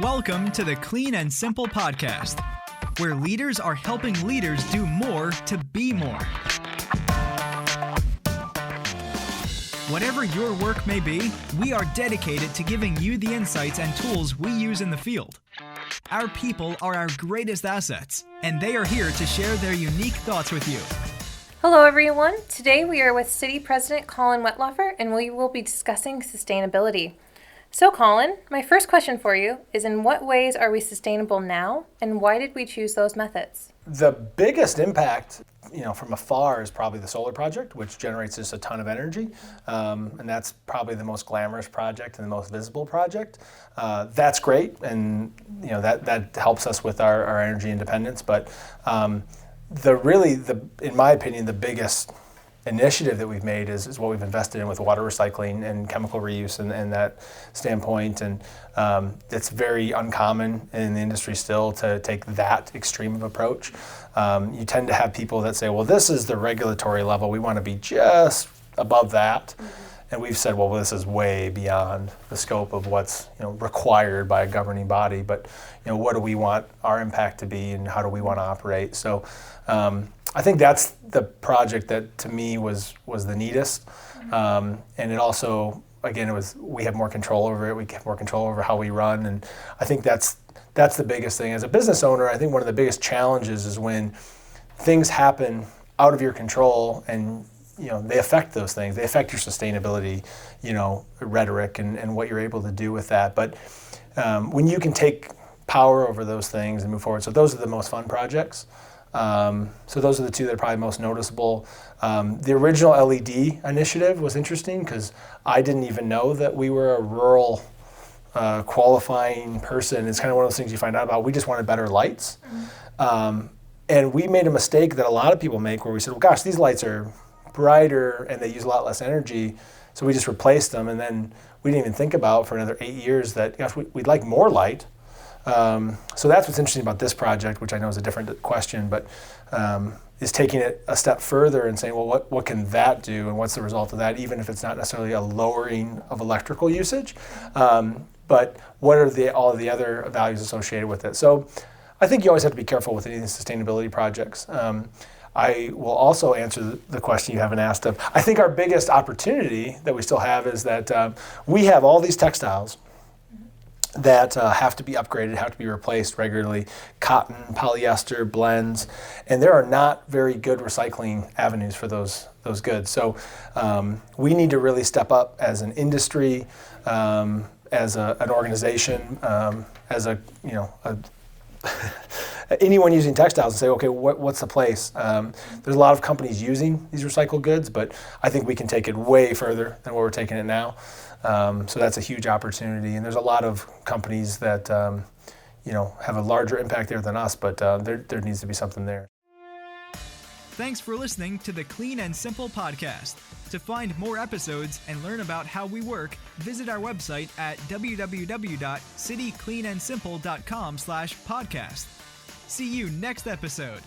Welcome to the Clean and Simple podcast, where leaders are helping leaders do more to be more. Whatever your work may be, we are dedicated to giving you the insights and tools we use in the field. Our people are our greatest assets, and they are here to share their unique thoughts with you. Hello everyone. Today we are with City President Colin Wetlaufer, and we will be discussing sustainability. So Colin, my first question for you is, in what ways are we sustainable now, and why did we choose those methods? The biggest impact, from afar is probably the solar project, which generates just a ton of energy. And that's probably the most glamorous project and the most visible project. That's great, and that helps us with our energy independence. But in my opinion, the biggest initiative that we've made is what we've invested in with water recycling and chemical reuse and that standpoint. And it's very uncommon in the industry still to take that extreme of approach. You tend to have people that say, well, this is the regulatory level. We want to be just above that. And we've said, well, this is way beyond the scope of what's required by a governing body. But what do we want our impact to be, and how do we want to operate? So I think that's the project that to me was the neatest. And it also, again, we have more control over it. We have more control over how we run. And I think that's the biggest thing. As a business owner, I think one of the biggest challenges is when things happen out of your control and they affect those things. They affect your sustainability, rhetoric and what you're able to do with that. But when you can take power over those things and move forward, so those are the most fun projects. So those are the two that are probably most noticeable. The original LED initiative was interesting because I didn't even know that we were a rural qualifying person. It's kind of one of those things you find out about. We just wanted better lights. And we made a mistake that a lot of people make where we said, well, gosh, these lights are brighter and they use a lot less energy. So we just replaced them. And then we didn't even think about for another 8 years that, gosh, we'd like more light. So that's what's interesting about this project, which I know is a different question, but is taking it a step further and saying, well, what can that do, and what's the result of that, even if it's not necessarily a lowering of electrical usage, but what are all of the other values associated with it? So I think you always have to be careful with any of these sustainability projects. I will also answer the question you haven't asked of. I think our biggest opportunity that we still have is that we have all these textiles that have to be upgraded, have to be replaced regularly, cotton, polyester, blends, and there are not very good recycling avenues for those goods. So we need to really step up as an industry, as an organization, as anyone using textiles, and say, okay, what's the place? There's a lot of companies using these recycled goods, but I think we can take it way further than where we're taking it now. So that's a huge opportunity, and there's a lot of companies that have a larger impact there than us, but there needs to be something there. Thanks for listening to the Clean and Simple podcast. To find more episodes and learn about how we work, visit our website at www.citycleanandsimple.com/podcast. See you next episode.